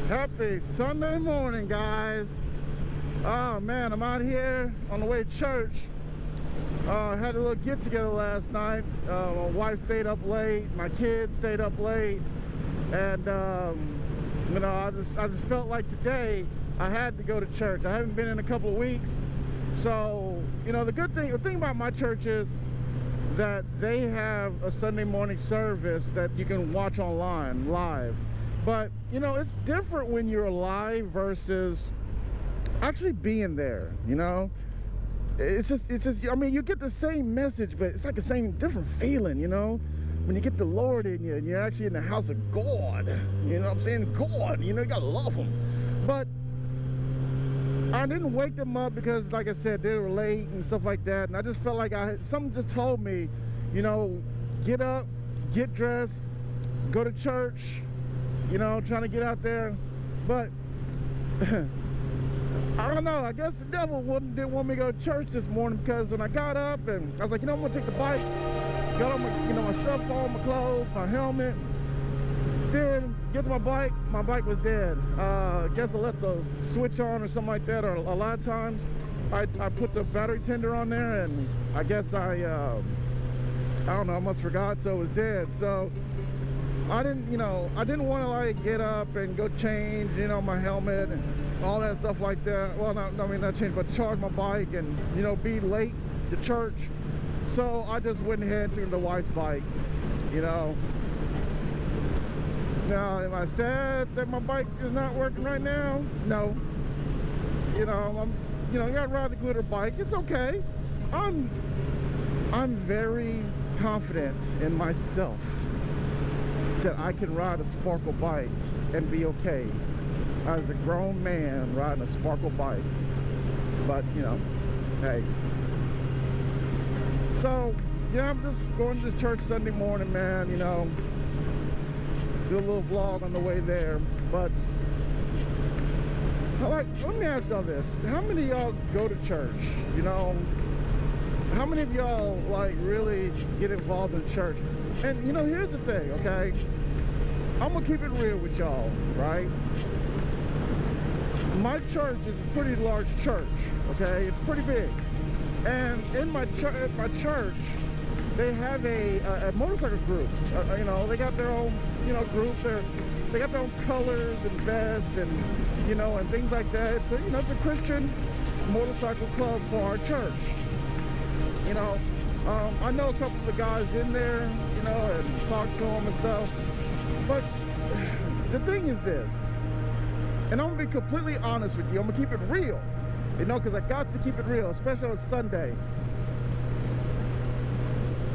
Happy Sunday morning, guys. Oh man, I'm out here on the way to church. Had a little get together last night. My wife stayed up late, my kids stayed up late, and you know, I just felt like today I had to go to church. I haven't been in a couple of weeks, so you know, the thing about my church is that they have a Sunday morning service that you can watch online live. But you know, it's different when you're live versus actually being there. You know, it's just I mean, you get the same message, but it's like the same different feeling, you know, when you get the Lord in you and you're actually in the house of God. You know what I'm saying? God, you know, you gotta love him. But I didn't wake them up because, like I said, they were late and stuff like that, and I just felt like something just told me, you know, get up, get dressed, go to church. You know, trying to get out there. But I don't know, I guess the devil didn't want me to go to church this morning, because when I got up and I was like, you know, I'm gonna take the bike, got all my, you know, my stuff, all my clothes, my helmet. Then get to my bike was dead. I guess I left the switch on or something like that, or a lot of times I put the battery tender on there, and I guess I don't know, I must forgot, so it was dead. So I didn't want to like get up and go change, you know, my helmet and all that stuff like that. Well, not change, but charge my bike and, you know, be late to church. So I just went ahead and took the wife's bike, you know. Now, am I sad that my bike is not working right now? No. You know, I gotta ride the glitter bike. It's okay. I'm very confident in myself that I can ride a sparkle bike and be okay as a grown man riding a sparkle bike. But you know, hey. So yeah, I'm just going to church Sunday morning, man. You know, do a little vlog on the way there. But let me ask y'all this: how many of y'all go to church? You know, how many of y'all like really get involved in church? And you know, here's the thing, okay? I'm gonna keep it real with y'all, right? My church is a pretty large church, okay? It's pretty big. And in my church, they have a motorcycle group. You know, they got their own, you know, group. They got their own colors and vests and, you know, and things like that. It's a, you know, it's a Christian motorcycle club for our church. You know, I know a couple of the guys in there, you know, and talk to them and stuff. But the thing is this, and I'm gonna be completely honest with you, I'm gonna keep it real, you know, because I got to keep it real, especially on Sunday.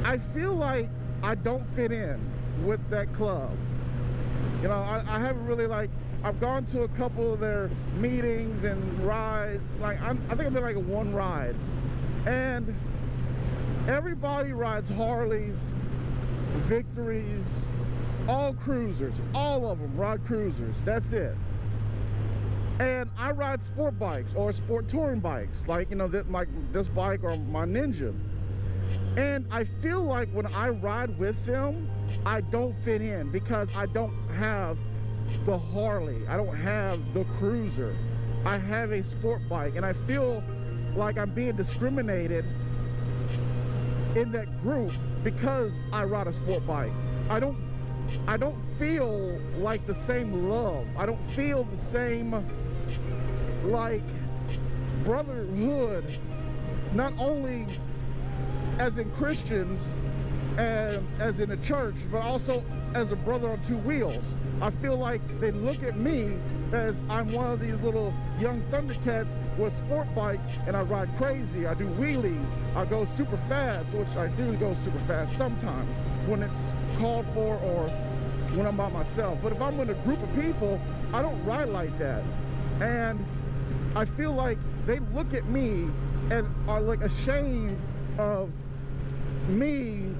I feel like I don't fit in with that club. You know, I haven't really, like, I've gone to a couple of their meetings and rides. Like, I think I've been like one ride, and everybody rides Harleys, Victories, all cruisers, all of them ride cruisers. That's it. And I ride sport bikes or sport touring bikes, like, you know, like this bike or my Ninja. And I feel like when I ride with them, I don't fit in because I don't have the Harley, I don't have the cruiser. I have a sport bike, and I feel like I'm being discriminated in that group because I ride a sport bike. I don't feel like the same love. I don't feel the same like brotherhood, not only as in Christians and as in a church, but also as a brother on two wheels. I feel like they look at me as I'm one of these little young Thundercats with sport bikes, and I ride crazy, I do wheelies, I go super fast, which I do go super fast sometimes when it's called for or when I'm by myself. But if I'm with a group of people, I don't ride like that. And I feel like they look at me and are like ashamed of me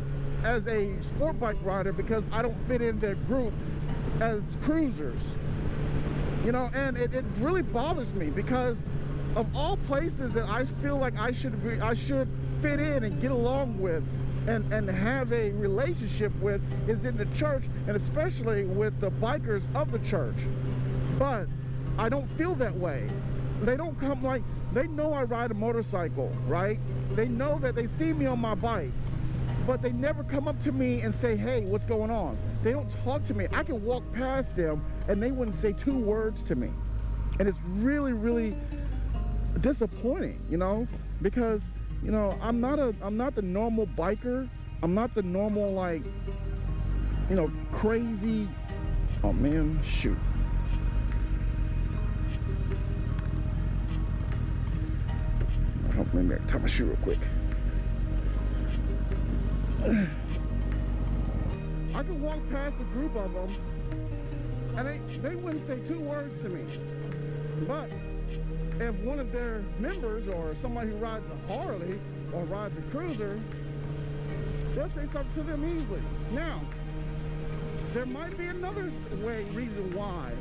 as a sport bike rider because I don't fit in their group as cruisers, you know. And it really bothers me because of all places that I feel like I should fit in and get along with and have a relationship with is in the church, and especially with the bikers of the church. But I don't feel that way. They don't come like, they know I ride a motorcycle, right? They know that they see me on my bike, but they never come up to me and say, hey, what's going on? They don't talk to me. I can walk past them and they wouldn't say 2 words to me. And it's really, really disappointing, you know, because, you know, I'm not the normal biker. I'm not the normal, like, you know, crazy, oh man, shoot. Maybe I can tie my shoe real quick. I could walk past a group of them and they wouldn't say 2 words to me. But if one of their members or somebody who rides a Harley or rides a cruiser, they'll say something to them easily. Now, there might be another reason why.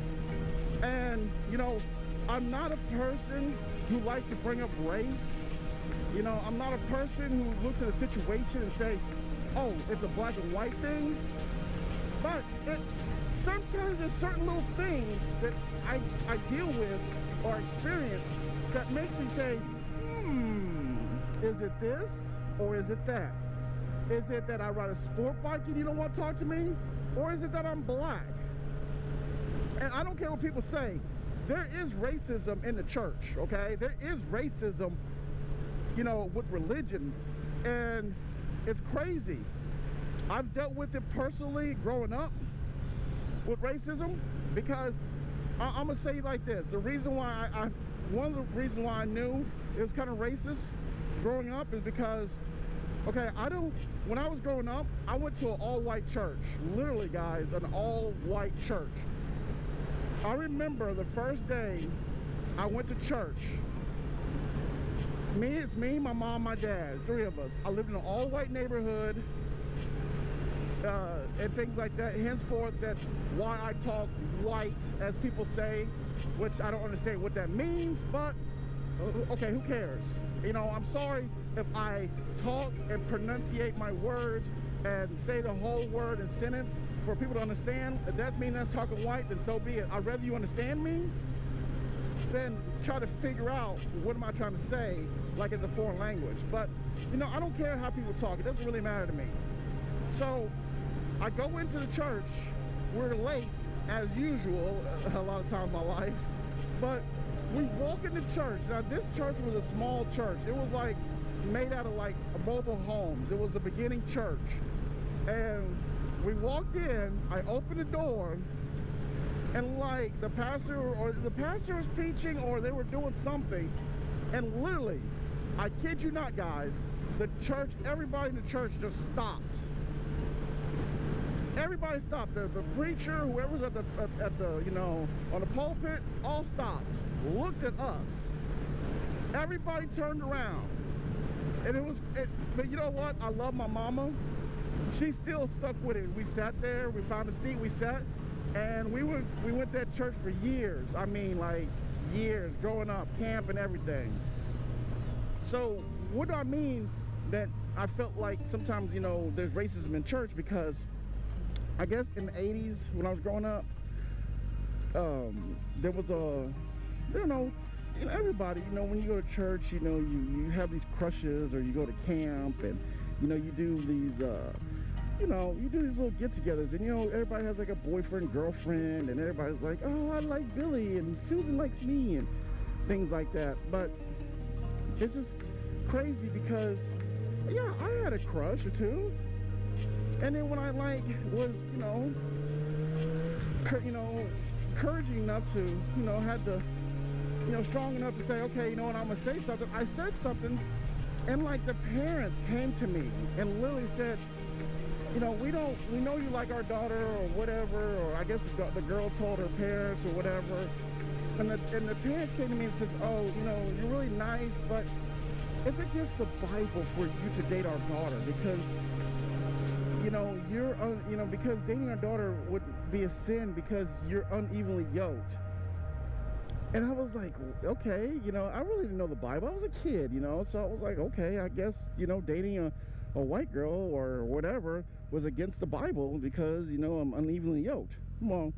And, you know, I'm not a person who likes to bring up race. You know, I'm not a person who looks at a situation and say, oh, it's a black and white thing. But sometimes there's certain little things that I deal with or experience that makes me say, is it this or is it that? Is it that I ride a sport bike and you don't want to talk to me? Or is it that I'm black? And I don't care what people say. There is racism in the church, okay? There is racism, you know, with religion, and it's crazy. I've dealt with it personally growing up with racism, because I'm gonna say it like this. The reason why one of the reasons why I knew it was kind of racist growing up is because, okay, when I was growing up, I went to an all-white church. Literally, guys, an all-white church. I remember the first day I went to church. It's me, my mom, my dad, 3 of us. I lived in an all-white neighborhood, and things like that. Henceforth, that's why I talk white, as people say, which I don't understand what that means, but okay, who cares? You know, I'm sorry if I talk and pronunciate my words and say the whole word and sentence for people to understand. If that means I'm talking white, then so be it. I'd rather you understand me than try to figure out what am I trying to say like it's a foreign language. But, you know, I don't care how people talk. It doesn't really matter to me. So I go into the church. We're late, as usual, a lot of times in my life. But we walk into church. Now, this church was a small church. It was like made out of like mobile homes. It was a beginning church. And we walked in, I opened the door, and like the pastor was preaching, or they were doing something, and literally, I kid you not, guys, the church, everybody in the church just stopped. Everybody stopped. The preacher, whoever was at the you know, on the pulpit, all stopped, looked at us. Everybody turned around. And but you know what? I love my mama. She still stuck with it. We sat there, we found a seat, we sat, and we went to that church for years. I mean, like years, growing up, camp and everything. So what do I mean that I felt like sometimes, you know, there's racism in church? Because I guess in the 80s when I was growing up, there was I don't know, you know, everybody, you know, when you go to church, you know, you have these crushes, or you go to camp, and, you know, you do these, you know, you do these little get-togethers, and, you know, everybody has like a boyfriend, girlfriend, and everybody's like, oh, I like Billy, and Susan likes me, and things like that. But it's just crazy because, yeah, I had a crush or two, and then when I was, you know, encouraging enough to, you know, had the, you know, strong enough to say, okay, you know what, I'm gonna say something. I said something, and like the parents came to me and literally said, you know, we know you like our daughter or whatever, or I guess the girl told her parents or whatever, and the parents came to me and says, oh, you know, you're really nice, but it's against the Bible for you to date our daughter, because, you know, because dating our daughter would be a sin because you're unevenly yoked. And I was like, okay, you know, I really didn't know the Bible. I was a kid, you know, so I was like, okay, I guess, you know, dating a white girl or whatever was against the Bible because, you know, I'm unevenly yoked. Well,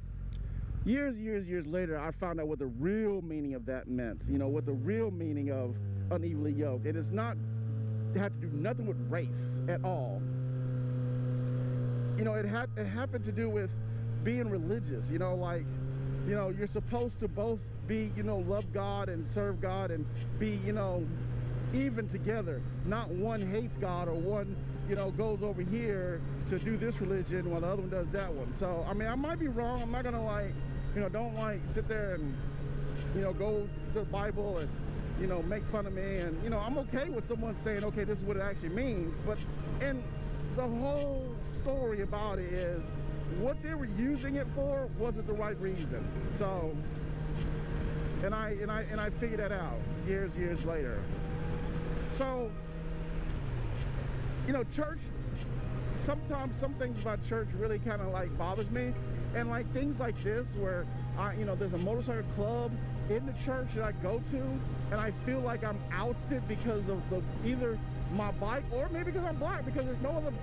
Years later, I found out what the real meaning of that meant. You know, what the real meaning of unevenly yoked. It is not, it had to do nothing with race at all. You know, it happened to do with being religious. You know, like, you know, you're supposed to both be, you know, love God and serve God and be, you know, even together. Not one hates God or one, you know, goes over here to do this religion while the other one does that one. So, I mean, I might be wrong. I'm not gonna, like, you know, don't, like, sit there and, you know, go to the Bible and, you know, make fun of me. And, you know, I'm okay with someone saying, okay, this is what it actually means. But, and the whole story about it is what they were using it for wasn't the right reason. So, and I figured that out years later. So, you know, church, sometimes some things about church really kind of like bothers me. And like things like this where you know, there's a motorcycle club in the church that I go to, and I feel like I'm ousted because of either my bike or maybe because I'm black, because there's no other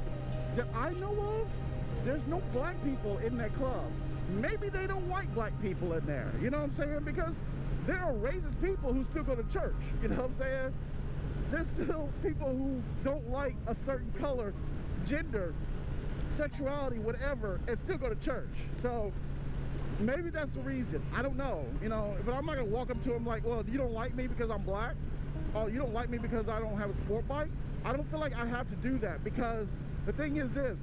that I know of. There's no black people in that club. Maybe they don't like black people in there. You know what I'm saying? Because there are racist people who still go to church. You know what I'm saying? There's still people who don't like a certain color, gender, sexuality, whatever, and still go to church. So maybe that's the reason. I don't know, you know, but I'm not gonna walk up to them like, well, you don't like me because I'm black? Oh, you don't like me because I don't have a sport bike? I don't feel like I have to do that, because the thing is this,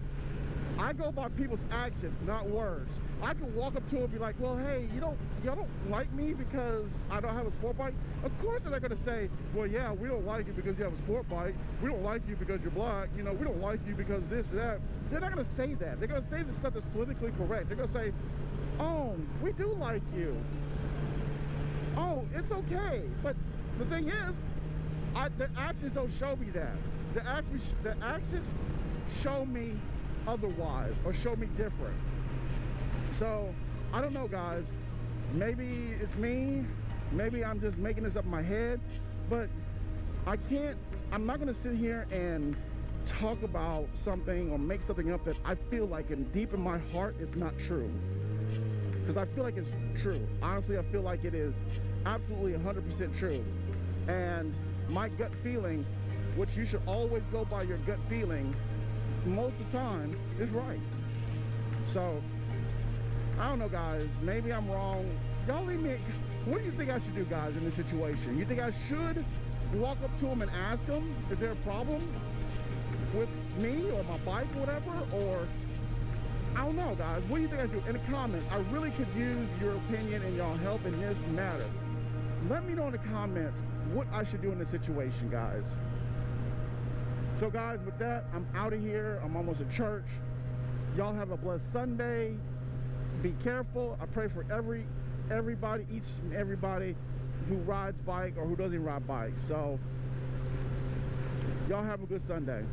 I go by people's actions, not words. I can walk up to them and be like, well, hey, y'all don't like me because I don't have a sport bike? Of course they're not gonna say, well, yeah, we don't like you because you have a sport bike. We don't like you because you're black. You know, we don't like you because this, that. They're not gonna say that. They're gonna say the stuff that's politically correct. They're gonna say, oh, we do like you. Oh, it's okay. But the thing is, the actions don't show me that. The actions show me otherwise, or show me different. So I don't know, guys, maybe it's me, maybe I'm just making this up in my head, but I'm not gonna sit here and talk about something or make something up that I feel like deep in my heart is not true, because I feel like it's true. Honestly, I feel like it is absolutely 100% true. And my gut feeling, which you should always go by your gut feeling, most of the time is right. So I don't know, guys, maybe I'm wrong. Y'all leave me, what do you think I should do, guys, in this situation? You think I should walk up to them and ask them if there's a problem with me or my bike or whatever? Or I don't know, guys, what do you think I should do? In the comments, I really could use your opinion and y'all help in this matter. Let me know in the comments what I should do in this situation, guys. So guys, with that, I'm out of here. I'm almost at church. Y'all have a blessed Sunday. Be careful. I pray for everybody, each and everybody who rides bike or who doesn't ride bike. So y'all have a good Sunday.